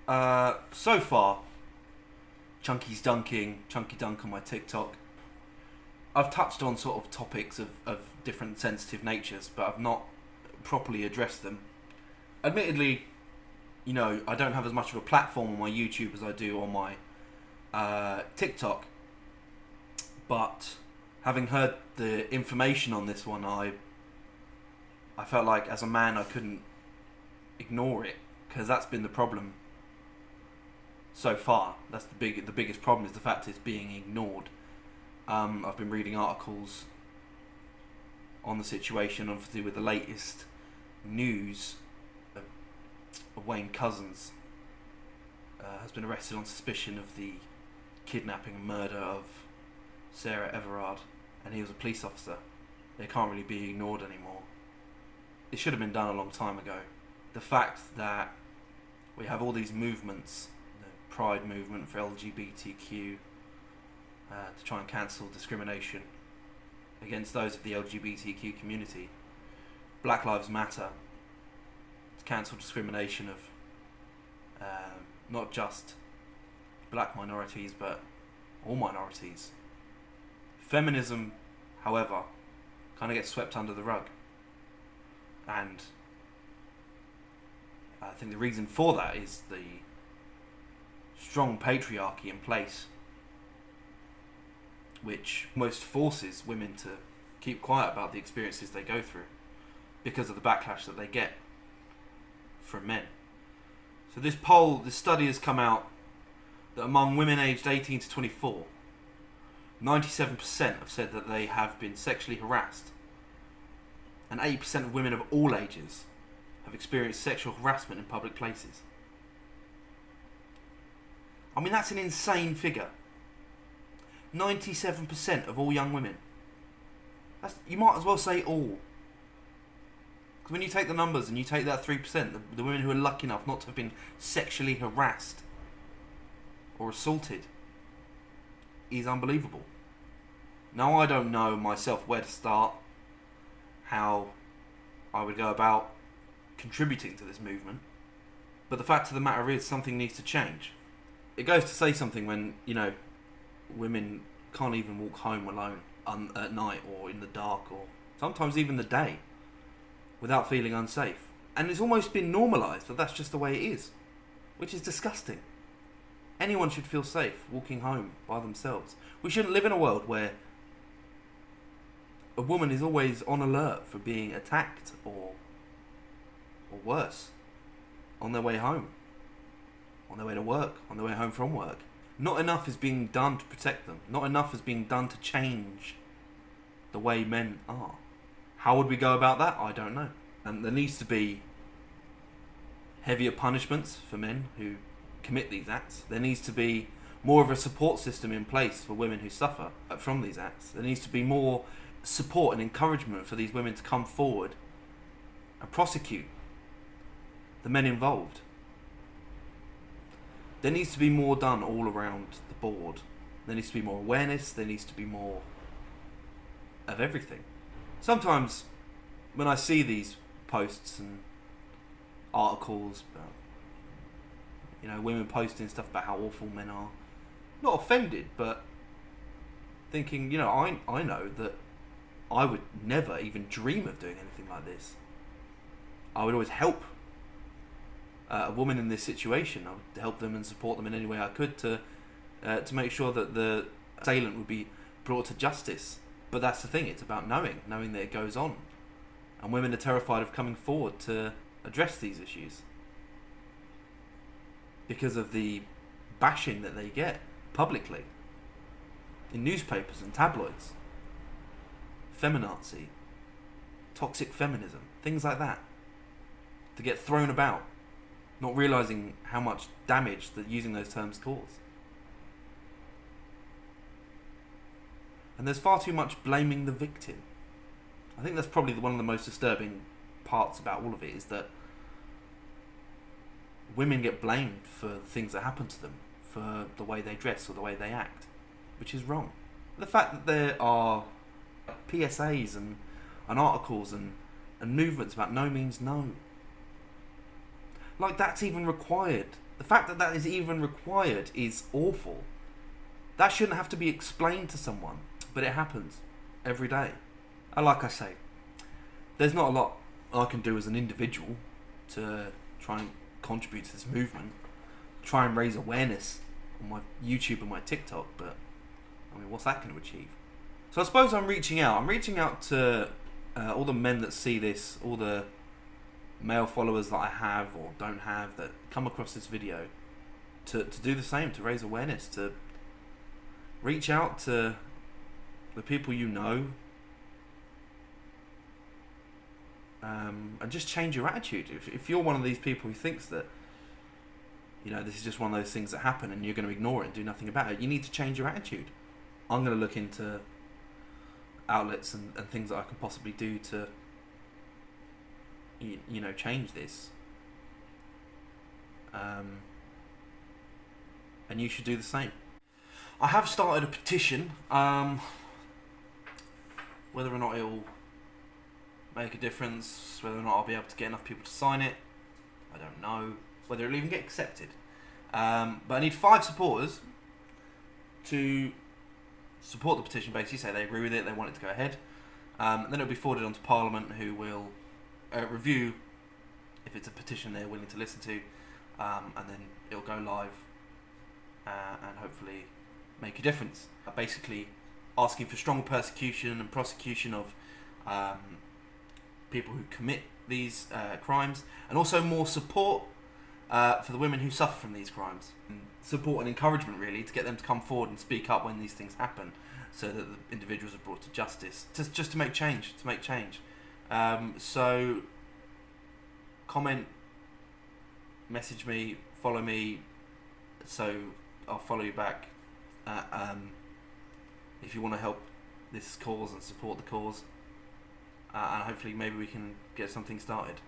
So far, Chunky Dunk on my TikTok. I've touched on sort of topics of different sensitive natures, but I've not properly addressed them. Admittedly, I don't have as much of a platform on my YouTube as I do on my TikTok, but having heard the information on this one, I felt like as a man I couldn't ignore it, because that's been the problem so far. That's the biggest problem, is the fact it's being ignored. I've been reading articles on the situation, obviously with the latest news. Wayne Couzens has been arrested on suspicion of the kidnapping and murder of Sarah Everard, and he was a police officer. They can't really be ignored anymore. It should have been done a long time ago. The fact that we have all these movements, the Pride movement for LGBTQ, to try and cancel discrimination against those of the LGBTQ community. Black Lives Matter to cancel discrimination of not just black minorities but all minorities. Feminism, however, kind of gets swept under the rug, and I think the reason for that is the strong patriarchy in place, which most forces women to keep quiet about the experiences they go through because of the backlash that they get from men. So this study has come out that among women aged 18 to 24, 97% have said that they have been sexually harassed, and 80% of women of all ages have experienced sexual harassment in public places. I mean, that's an insane figure. 97% of all young women. You might as well say all. Because when you take the numbers and you take that 3%, the women who are lucky enough not to have been sexually harassed or assaulted, is unbelievable. Now, I don't know myself where to start, how I would go about contributing to this movement, but the fact of the matter is something needs to change. It goes to say something when, women can't even walk home alone at night or in the dark or sometimes even the day without feeling unsafe. And it's almost been normalised that that's just the way it is, which is disgusting. Anyone should feel safe walking home by themselves. We shouldn't live in a world where a woman is always on alert for being attacked or worse on their way home, on their way to work, on their way home from work. Not enough is being done to protect them. Not enough is being done to change the way men are. How would we go about that? I don't know. And there needs to be heavier punishments for men who commit these acts. There needs to be more of a support system in place for women who suffer from these acts. There needs to be more support and encouragement for these women to come forward and prosecute the men involved. There needs to be more done all around the board. There needs to be more awareness. There needs to be more of everything. Sometimes when I see these posts and articles about, women posting stuff about how awful men are, not offended, but thinking, I know that I would never even dream of doing anything like this. I would always help a woman in this situation. I would help them and support them in any way I could to make sure that the assailant would be brought to justice. But that's the thing, it's about knowing that it goes on. And women are terrified of coming forward to address these issues because of the bashing that they get publicly in newspapers and tabloids. Feminazi, toxic feminism, things like that, to get thrown about, not realising how much damage that using those terms cause. And there's far too much blaming the victim. I think that's probably one of the most disturbing parts about all of it, is that women get blamed for the things that happen to them, for the way they dress or the way they act, which is wrong. The fact that there are PSAs and articles and movements about no means no. Like, that's even required The fact that that is even required is awful. That shouldn't have to be explained to someone, but it happens every day. And like I say, there's not a lot I can do as an individual to try and contribute to this movement, try and raise awareness on my YouTube and my TikTok, but I mean, what's that going to achieve? So I suppose I'm reaching out. I'm reaching out to all the men that see this, all the male followers that I have or don't have that come across this video, to do the same, to raise awareness, to reach out to the people you know, and just change your attitude. If you're one of these people who thinks that, you know, this is just one of those things that happen and you're going to ignore it and do nothing about it, you need to change your attitude. I'm going to look into outlets and things that I can possibly do to, you know, change this. And you should do the same. I have started a petition. Whether or not it'll make a difference, whether or not I'll be able to get enough people to sign it, I don't know. Whether it'll even get accepted. But I need 5 supporters to support the petition, basically say they agree with it, they want it to go ahead. Then it'll be forwarded on to Parliament, who will review if it's a petition they're willing to listen to, and then it'll go live and hopefully make a difference. Basically asking for strong persecution and prosecution of people who commit these crimes, and also more support for the women who suffer from these crimes. Support and encouragement, really, to get them to come forward and speak up when these things happen, so that the individuals are brought to justice. Just to make change. So comment, message me, follow me, so I'll follow you back. If you want to help this cause and support the cause, and hopefully maybe we can get something started.